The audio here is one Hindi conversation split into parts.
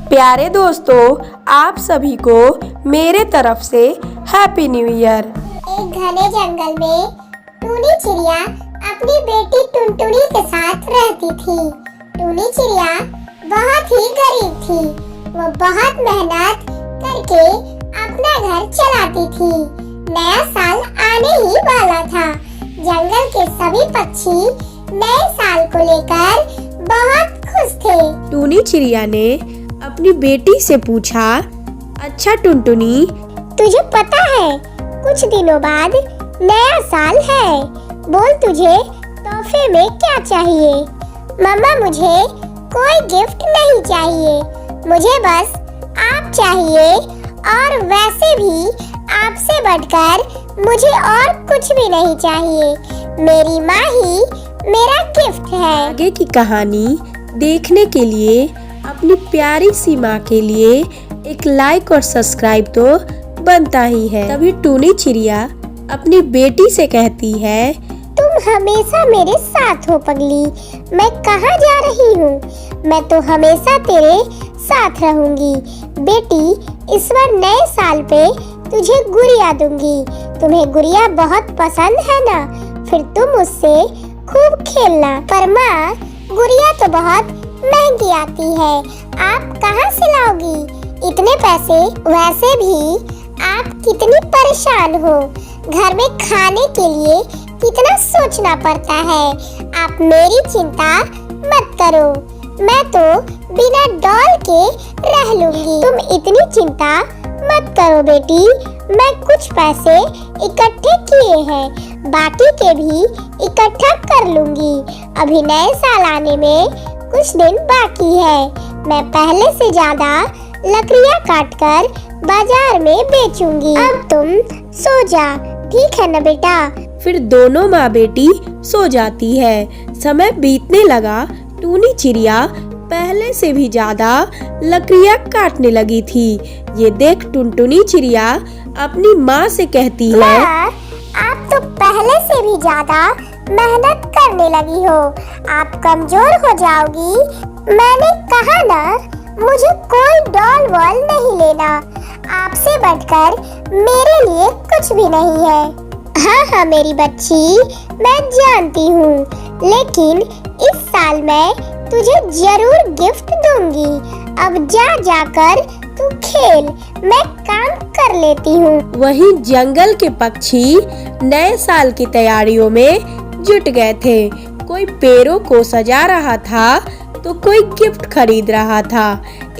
प्यारे दोस्तों, आप सभी को मेरे तरफ से हैप्पी न्यू ईयर। एक घने जंगल में टूनी चिड़िया अपनी बेटी टुनटुनी के साथ रहती थी। टूनी चिड़िया बहुत ही गरीब थी। वो बहुत मेहनत करके अपना घर चलाती थी। नया साल आने ही वाला था। जंगल के सभी पक्षी नए साल को लेकर बहुत खुश थे। टूनी चिड़िया ने अपनी बेटी से पूछा, अच्छा टुनटुनी, तुझे पता है कुछ दिनों बाद नया साल है। बोल तुझे तोहफे में क्या चाहिए? मम्मा, मुझे कोई गिफ्ट नहीं चाहिए। मुझे बस आप चाहिए, और वैसे भी आपसे बढ़कर मुझे और कुछ भी नहीं चाहिए। मेरी माँ ही मेरा गिफ्ट है। आगे की कहानी देखने के लिए अपनी प्यारी सी माँ के लिए एक लाइक और सब्सक्राइब तो बनता ही है। तभी टूनी चिड़िया अपनी बेटी से कहती है, तुम हमेशा मेरे साथ हो पगली। मैं कहाँ जा रही हूँ? मैं तो हमेशा तेरे साथ रहूंगी। बेटी, इस बार नए साल पे तुझे गुड़िया दूंगी। तुम्हें गुड़िया बहुत पसंद है ना? फिर तुम उससे खूब खेलना। पर माँ, गुड़िया तो बहुत महंगी आती है। आप कहाँ से लाओगी इतने पैसे? वैसे भी आप कितनी परेशान हो। घर में खाने के लिए कितना सोचना पड़ता है। आप मेरी चिंता मत करो। मैं तो बिना डॉल के रह लूंगी। तुम इतनी चिंता मत करो बेटी। मैं कुछ पैसे इकट्ठे किए हैं, बाकी के भी इकट्ठा कर लूंगी। अभी नए साल आने में कुछ दिन बाकी है। मैं पहले से ज्यादा लकड़ियाँ काटकर बाजार में बेचूंगी। अब तुम सो जा, ठीक है ना बेटा? फिर दोनों माँ बेटी सो जाती है। समय बीतने लगा। टूनी चिड़िया पहले से भी ज्यादा लकड़ियाँ काटने लगी थी। ये देख टुनटुनी चिड़िया अपनी माँ से कहती है, माँ, आप तो पहले से भी ज्यादा मेहनत करने लगी हो। आप कमजोर हो जाओगी। मैंने कहा ना, मुझे कोई डॉल वॉल नहीं लेना। आपसे बढ़कर मेरे लिए कुछ भी नहीं है। हाँ मेरी बच्ची, मैं जानती हूँ, लेकिन इस साल मैं तुझे जरूर गिफ्ट दूंगी। अब जाकर तू खेल, मैं काम कर लेती हूँ। वहीं जंगल के पक्षी नए साल की तैयारियों में जुट गए थे। कोई पेड़ों को सजा रहा था तो कोई गिफ्ट खरीद रहा था।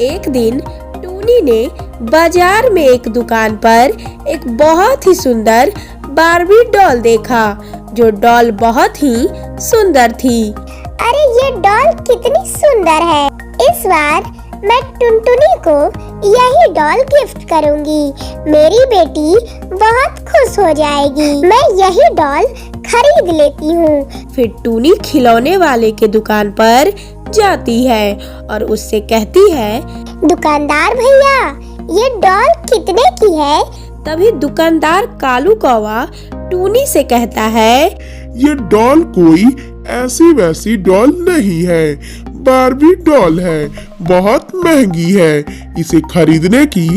एक दिन टूनी ने बाजार में एक दुकान पर एक बहुत ही सुंदर बार्बी डॉल देखा, जो डॉल बहुत ही सुंदर थी। अरे, ये डॉल कितनी सुंदर है। इस बार मैं टुनटुनी को यही डॉल गिफ्ट करूंगी। मेरी बेटी बहुत खुश हो जाएगी। मैं यही डॉल खरीद लेती हूँ। फिर टूनी खिलौने वाले के दुकान पर जाती है और उससे कहती है, दुकानदार भैया, ये डॉल कितने की है? तभी दुकानदार कालू कौवा टूनी से कहता है, ये डॉल कोई ऐसी वैसी डॉल नहीं है, बार्बी डॉल है, बहुत महंगी है। इसे खरीदने की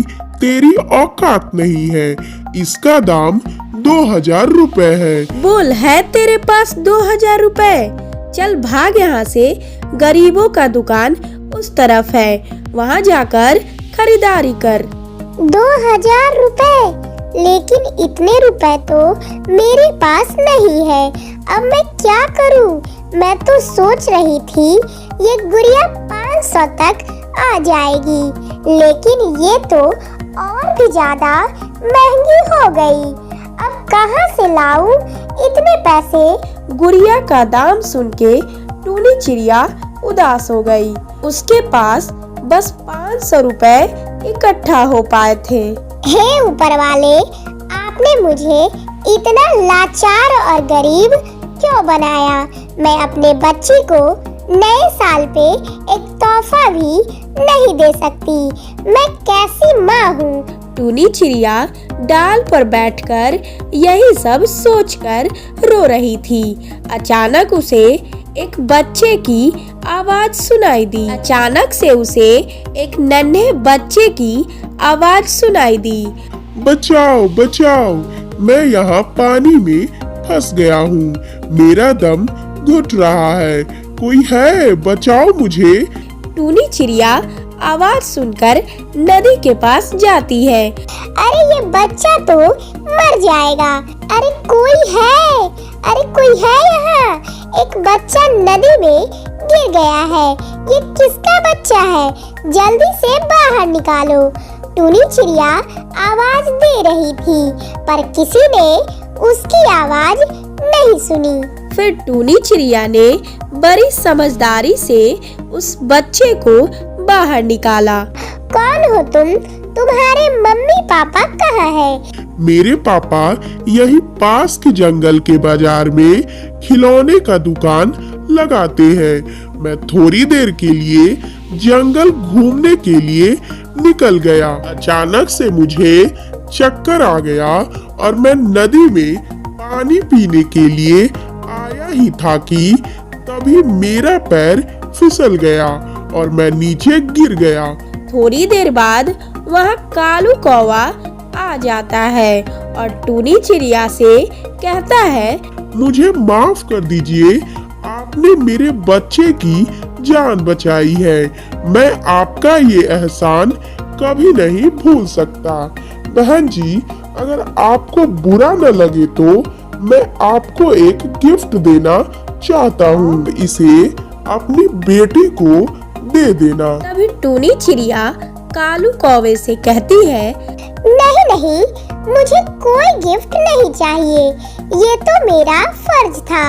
तेरी औकात नहीं है। इसका दाम 2000 रुपए है। बोल, है तेरे पास 2000 रुपए? चल भाग यहाँ से। गरीबों का दुकान उस तरफ है, वहाँ जाकर खरीदारी कर। 2000 रुपए? लेकिन इतने रुपए तो मेरे पास नहीं है। अब मैं क्या करूं? मैं तो सोच रही थी ये गुड़िया 500 तक आ जाएगी, लेकिन ये तो और भी ज्यादा महंगी हो गई। अब कहाँ से लाऊं इतने पैसे? गुड़िया का दाम सुन के टूनी चिड़िया उदास हो गई। उसके पास बस 500 रुपए इकट्ठा हो पाए थे। हे ऊपर वाले, आपने मुझे इतना लाचार और गरीब क्यों बनाया? मैं अपने बच्ची को नए साल पे एक तोहफा भी नहीं दे सकती। मैं कैसी माँ हूँ? टूनी चिड़िया डाल पर बैठकर यही सब सोचकर रो रही थी। अचानक उसे एक बच्चे की आवाज सुनाई दी। अचानक से उसे एक नन्हे बच्चे की आवाज सुनाई दी। बचाओ बचाओ, मैं यहाँ पानी में फंस गया हूँ, मेरा दम घुट रहा है, कोई है, बचाओ मुझे। टूनी चिड़िया आवाज सुनकर नदी के पास जाती है। अरे ये बच्चा तो मर जाएगा। अरे कोई है, अरे कोई है यहाँ। एक बच्चा नदी में गिर गया है। ये किसका बच्चा है? जल्दी से बाहर निकालो। टूनी चिड़िया आवाज दे रही थी, पर किसी ने उसकी आवाज नहीं सुनी। फिर टूनी चिड़िया ने बड़ी समझदारी से उस बच्चे को बाहर निकाला। कौन हो तुम? तुम्हारे मम्मी पापा कहाँ है? मेरे पापा यही पास के जंगल के बाजार में खिलौने का दुकान लगाते हैं। मैं थोड़ी देर के लिए जंगल घूमने के लिए निकल गया। अचानक से मुझे चक्कर आ गया और मैं नदी में पानी पीने के लिए आया ही था कि तभी मेरा पैर फिसल गया और मैं नीचे गिर गया। थोड़ी देर बाद वहाँ कालू कौवा आ जाता है और टूनी चिड़िया से कहता है, मुझे माफ कर दीजिए, आपने मेरे बच्चे की जान बचाई है। मैं आपका ये एहसान कभी नहीं भूल सकता। बहन जी, अगर आपको बुरा न लगे तो मैं आपको एक गिफ्ट देना चाहता हूँ, इसे अपनी बेटी को दे देना। तभी टूनी चिड़िया कालू कौवे से कहती है, नहीं नहीं, मुझे कोई गिफ्ट नहीं चाहिए। ये तो मेरा फर्ज था।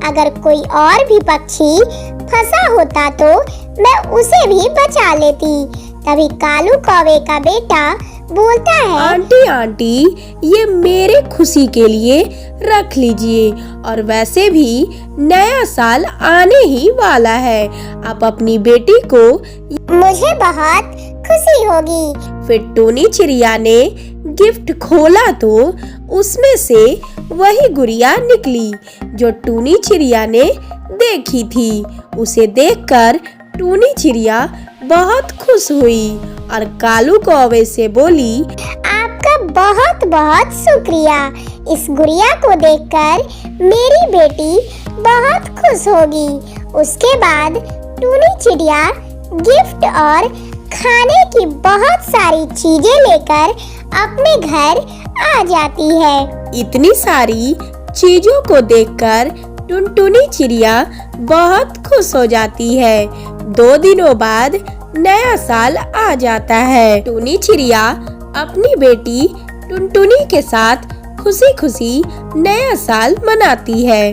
अगर कोई और भी पक्षी फंसा होता तो मैं उसे भी बचा लेती। तभी कालू कौवे का बेटा बोलता है, आंटी आंटी, ये मेरे खुशी के लिए रख लीजिए, और वैसे भी नया साल आने ही वाला है। आप अपनी बेटी को मुझे बहुत खुशी होगी। फिर टूनी चिड़िया ने गिफ्ट खोला तो उसमें से वही गुड़िया निकली जो टूनी चिड़िया ने देखी थी। उसे देखकर टूनी चिड़िया बहुत खुश हुई और कालू कौवे से बोली, आपका बहुत बहुत शुक्रिया। इस गुड़िया को देखकर मेरी बेटी बहुत खुश होगी। उसके बाद टूनी चिड़िया गिफ्ट और खाने की बहुत सारी चीजें लेकर अपने घर आ जाती है। इतनी सारी चीजों को देखकर टुनटुनी चिड़िया बहुत खुश हो जाती है। 2 दिनों बाद नया साल आ जाता है। टूनी चिड़िया अपनी बेटी टुनटुनी के साथ खुशी खुशी नया साल मनाती है।